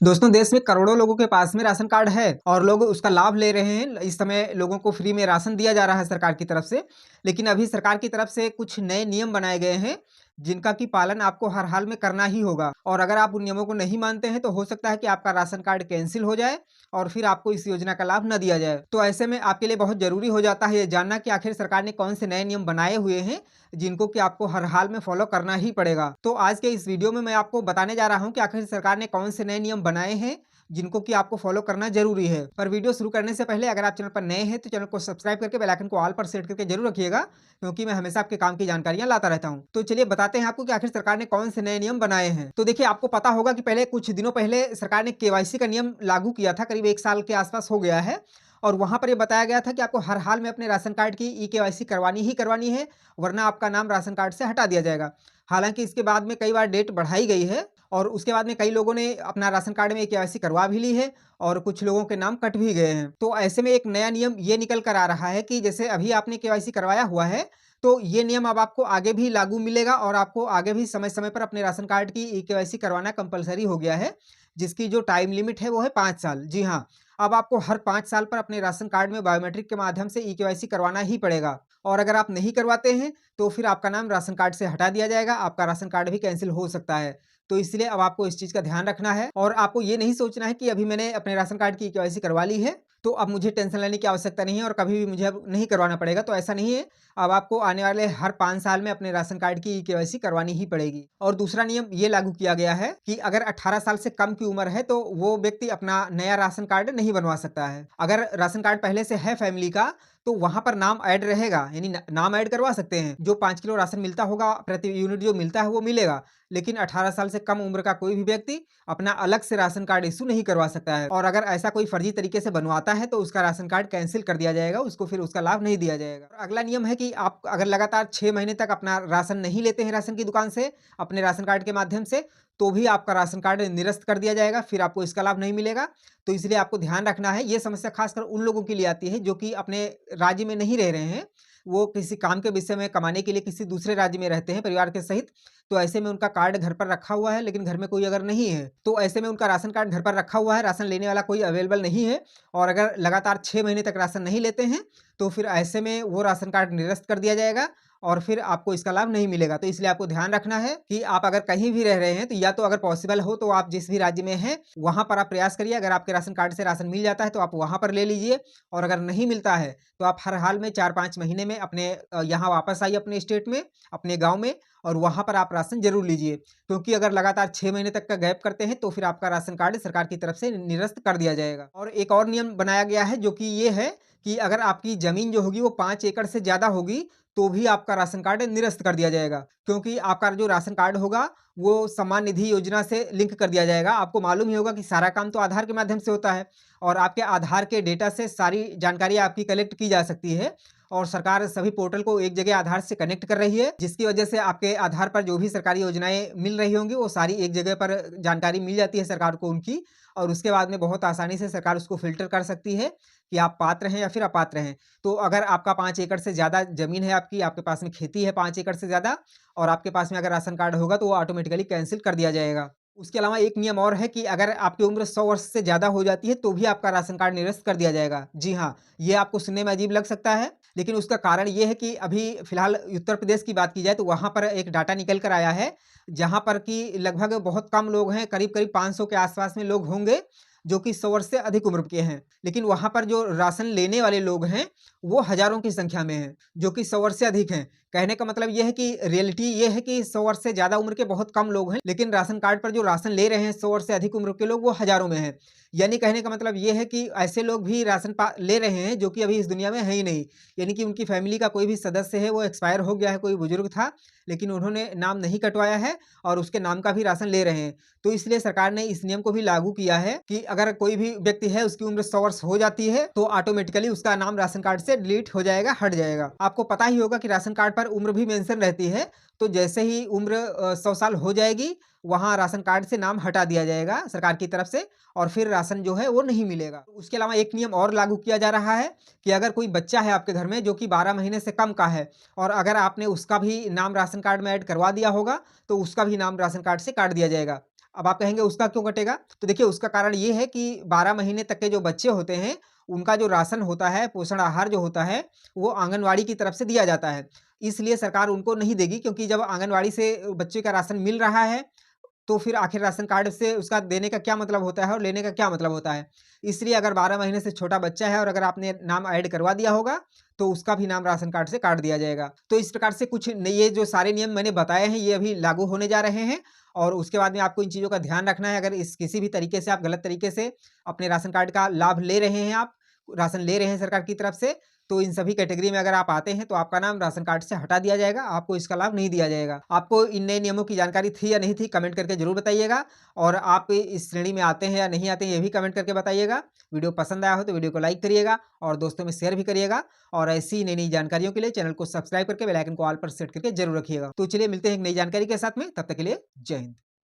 दोस्तों, देश में करोड़ों लोगों के पास में राशन कार्ड है और लोग उसका लाभ ले रहे हैं। इस समय लोगों को फ्री में राशन दिया जा रहा है सरकार की तरफ से। लेकिन अभी सरकार की तरफ से कुछ नए नियम बनाए गए हैं जिनका कि पालन आपको हर हाल में करना ही होगा। और अगर आप उन नियमों को नहीं मानते हैं तो हो सकता है कि आपका राशन कार्ड कैंसिल हो जाए और फिर आपको इस योजना का लाभ न दिया जाए। तो ऐसे में आपके लिए बहुत जरूरी हो जाता है ये जानना कि आखिर सरकार ने कौन से नए नियम बनाए हुए हैं जिनको कि आपको हर हाल में फॉलो करना ही पड़ेगा। तो आज के इस वीडियो में मैं आपको बताने जा रहा हूं कि आखिर सरकार ने कौन से नए नियम बनाए हैं जिनको कि आपको फॉलो करना जरूरी है। पर वीडियो शुरू करने से पहले अगर आप चैनल पर नए हैं तो चैनल को सब्सक्राइब करके बेल आइकन को ऑल पर सेट करके जरूर रखिएगा, क्योंकि मैं हमेशा आपके काम की जानकारियां लाता रहता हूं। तो चलिए बताते हैं आपको कि आखिर सरकार ने कौन से नए नियम बनाए हैं। तो देखिए, आपको पता होगा कि पहले कुछ दिनों पहले सरकार ने केवाईसी का नियम लागू किया था, करीब 1 साल के आसपास हो गया है। और वहां पर यह बताया गया था कि आपको हर हाल में अपने राशन कार्ड की ई केवाईसी करवानी ही करवानी है, वरना आपका नाम राशन कार्ड से हटा दिया जाएगा। हालांकि इसके बाद में कई बार डेट बढ़ाई गई है और उसके बाद में कई लोगों ने अपना राशन कार्ड में केवाईसी करवा भी ली है और कुछ लोगों के नाम कट भी गए हैं। तो ऐसे में एक नया नियम ये निकल कर आ रहा है कि जैसे अभी आपने केवाईसी करवाया हुआ है, तो ये नियम अब आपको आगे भी लागू मिलेगा और आपको आगे भी समय समय पर अपने राशन कार्ड की ई केवाईसी करवाना कंपलसरी हो गया है, जिसकी जो टाइम लिमिट है वो है 5 साल। जी हाँ, अब आपको हर 5 साल पर अपने राशन कार्ड में बायोमेट्रिक के माध्यम से ई केवाईसी करवाना ही पड़ेगा। और अगर आप नहीं करवाते हैं तो फिर आपका नाम राशन कार्ड से हटा दिया जाएगा, आपका राशन कार्ड भी कैंसिल हो सकता है। तो इसलिए अब आपको इस चीज का ध्यान रखना है और आपको ये नहीं सोचना है कि अभी मैंने अपने राशन कार्ड की केवाईसी करवा ली है तो अब मुझे टेंशन लेने की आवश्यकता नहीं है और कभी भी मुझे अब नहीं करवाना पड़ेगा। तो ऐसा नहीं है। अब आपको आने वाले हर 5 साल में अपने राशन कार्ड की केवाईसी करवानी ही पड़ेगी। और दूसरा नियम ये लागू किया गया है कि अगर 18 साल से कम की उम्र है तो वो व्यक्ति अपना नया राशन कार्ड नहीं बनवा सकता है। अगर राशन कार्ड पहले से है फैमिली का तो वहां पर नाम ऐड रहेगा, यानी नाम ऐड करवा सकते हैं। जो 5 किलो राशन मिलता होगा प्रति यूनिट जो मिलता है वो मिलेगा। लेकिन 18 साल से कम उम्र का कोई भी व्यक्ति अपना अलग से राशन कार्ड इशू नहीं करवा सकता है। और अगर ऐसा कोई फर्जी तरीके से बनवाता है तो उसका राशन कार्ड कैंसिल कर दिया जाएगा, उसको फिर उसका लाभ नहीं दिया जाएगा। और अगला नियम है कि आप अगर लगातार 6 महीने तक अपना राशन नहीं लेते हैं राशन की दुकान से अपने राशन कार्ड के माध्यम से, तो भी आपका राशन कार्ड निरस्त कर दिया जाएगा, फिर आपको इसका लाभ नहीं मिलेगा। तो इसलिए आपको ध्यान रखना है। ये समस्या खासकर उन लोगों के लिए आती है जो कि अपने राज्य में नहीं रह रहे हैं, वो किसी काम के विषय में कमाने के लिए किसी दूसरे राज्य में रहते हैं परिवार के सहित। तो ऐसे में उनका कार्ड घर पर रखा हुआ है लेकिन घर में कोई अगर नहीं है तो ऐसे में उनका राशन कार्ड घर पर रखा हुआ है, राशन लेने वाला कोई अवेलेबल नहीं है और अगर लगातार 6 महीने तक राशन नहीं लेते हैं तो फिर ऐसे में वो राशन कार्ड निरस्त कर दिया जाएगा और फिर आपको इसका लाभ नहीं मिलेगा। तो इसलिए आपको ध्यान रखना है कि आप अगर कहीं भी रह रहे हैं तो या तो अगर पॉसिबल हो तो आप जिस भी राज्य में हैं वहां पर आप प्रयास करिए। अगर आपके राशन कार्ड से राशन मिल जाता है तो आप वहां पर ले लीजिए, और अगर नहीं मिलता है तो आप हर हाल में 4-5 महीने में अपने यहाँ वापस आइए अपने स्टेट में, अपने गाँव में, और वहां पर आप राशन जरूर लीजिए। क्योंकि अगर लगातार 6 महीने तक का गैप करते हैं तो फिर आपका राशन कार्ड सरकार की तरफ से निरस्त कर दिया जाएगा। और एक और नियम बनाया गया है जो कि ये है कि अगर आपकी जमीन जो होगी वो 5 एकड़ से ज्यादा होगी तो भी आपका राशन कार्ड निरस्त कर दिया जाएगा, क्योंकि आपका जो राशन कार्ड होगा वो सम्मान निधि योजना से लिंक कर दिया जाएगा। आपको मालूम ही होगा कि सारा काम तो आधार के माध्यम से होता है और आपके आधार के डेटा से सारी जानकारी आपकी कलेक्ट की जा सकती है। और सरकार सभी पोर्टल को एक जगह आधार से कनेक्ट कर रही है, जिसकी वजह से आपके आधार पर जो भी सरकारी योजनाएं मिल रही होंगी वो सारी एक जगह पर जानकारी मिल जाती है सरकार को उनकी। और उसके बाद में बहुत आसानी से सरकार उसको फिल्टर कर सकती है कि आप पात्र हैं या फिर अपात्र हैं। तो अगर आपका 5 एकड़ से ज़्यादा ज़मीन है, आपके पास में खेती है 5 एकड़ से ज़्यादा, और आपके पास में अगर राशन कार्ड होगा तो वो ऑटोमेटिकली कैंसिल कर दिया जाएगा। उसके अलावा एक नियम और है कि अगर आपकी उम्र 100 वर्ष से ज़्यादा हो जाती है तो भी आपका राशन कार्ड निरस्त कर दिया जाएगा। जी हाँ, ये आपको सुनने में अजीब लग सकता है, लेकिन उसका कारण ये है कि अभी फिलहाल उत्तर प्रदेश की बात की जाए तो वहाँ पर एक डाटा निकल कर आया है, जहाँ पर कि लगभग बहुत कम लोग हैं, करीब-करीब 500 के आसपास में लोग होंगे जो कि 100 वर्ष से अधिक उम्र के हैं। लेकिन वहाँ पर जो राशन लेने वाले लोग हैं, वो हज़ारों की संख्या में हैं, जो कि 100 वर्ष से अधिक हैं। कहने का मतलब ये है कि रियलिटी ये है कि 100 वर्ष से ज़्यादा उम्र के बहुत कम लोग हैं, लेकिन राशन कार्ड पर जो राशन ले रहे हैं 100 वर्ष से अधिक उम्र के लोग, वो हज़ारों में हैं। यानी कहने का मतलब ये है कि ऐसे लोग भी राशन ले रहे हैं जो कि अभी इस दुनिया में है ही नहीं। यानी कि उनकी फैमिली का कोई भी सदस्य है वो एक्सपायर हो गया है, कोई बुजुर्ग था, लेकिन उन्होंने नाम नहीं कटवाया है और उसके नाम का भी राशन ले रहे हैं। तो इसलिए सरकार ने इस नियम को भी लागू किया है कि अगर कोई भी व्यक्ति है उसकी उम्र 100 वर्ष हो जाती है तो ऑटोमेटिकली उसका नाम राशन कार्ड से डिलीट हो जाएगा, हट जाएगा। आपको पता ही होगा कि राशन कार्ड पर उम्र भी मेंशन रहती है, तो जैसे ही उम्र 100 साल हो जाएगी वहाँ राशन कार्ड से नाम हटा दिया जाएगा सरकार की तरफ से और फिर राशन जो है वो नहीं मिलेगा। उसके अलावा एक नियम और लागू किया जा रहा है कि अगर कोई बच्चा है आपके घर में जो कि 12 महीने से कम का है और अगर आपने उसका भी नाम राशन कार्ड में ऐड करवा दिया होगा तो उसका भी नाम राशन कार्ड से काट दिया जाएगा। अब आप कहेंगे उसका क्यों कटेगा? तो देखिए उसका कारण ये है कि 12 महीने तक के जो बच्चे होते हैं, उनका जो राशन होता है, पोषण आहार जो होता है, वो आंगनवाड़ी की तरफ से दिया जाता है। इसलिए सरकार उनको नहीं देगी क्योंकि जब आंगनवाड़ी से बच्चे का राशन मिल रहा है, तो फिर आखिर राशन कार्ड से उसका देने का क्या मतलब होता है और लेने का क्या मतलब होता है? इसलिए अगर 12 महीने से छोटा बच्चा है और अगर आपने नाम ऐड करवा दिया होगा, तो उसका भी नाम राशन कार्ड से काट दिया जाएगा। तो इस प्रकार से कुछ न ये जो सारे नियम मैंने बताए हैं, ये अभी लागू होने जा रहे हैं और उसके बाद में आपको इन चीज़ों का ध्यान रखना है। अगर इस किसी भी तरीके से आप गलत तरीके से अपने राशन कार्ड का लाभ ले रहे हैं आप, राशन ले रहे हैं सरकार की तरफ से, तो इन सभी कैटेगरी में अगर आप आते हैं, तो आपका नाम राशन कार्ड से हटा दिया जाएगा, आपको इसका लाभ नहीं दिया जाएगा। आपको इन नए नियमों की जानकारी थी या नहीं थी, कमेंट करके ज़रूर बताइएगा और आप इस श्रेणी में आते हैं या नहीं आते हैं, ये भी कमेंट करके बताइएगा। वीडियो पसंद आया हो तो वीडियो को लाइक करिएगा और दोस्तों में शेयर भी करिएगा और ऐसी नई-नई जानकारियों के लिए चैनल को सब्सक्राइब करके बेल आइकन को ऑल पर सेट करके ज़रूर रखिएगा। तो चलिए मिलते हैं एक नई जानकारी के साथ में, तब तक के लिए जय हिंद।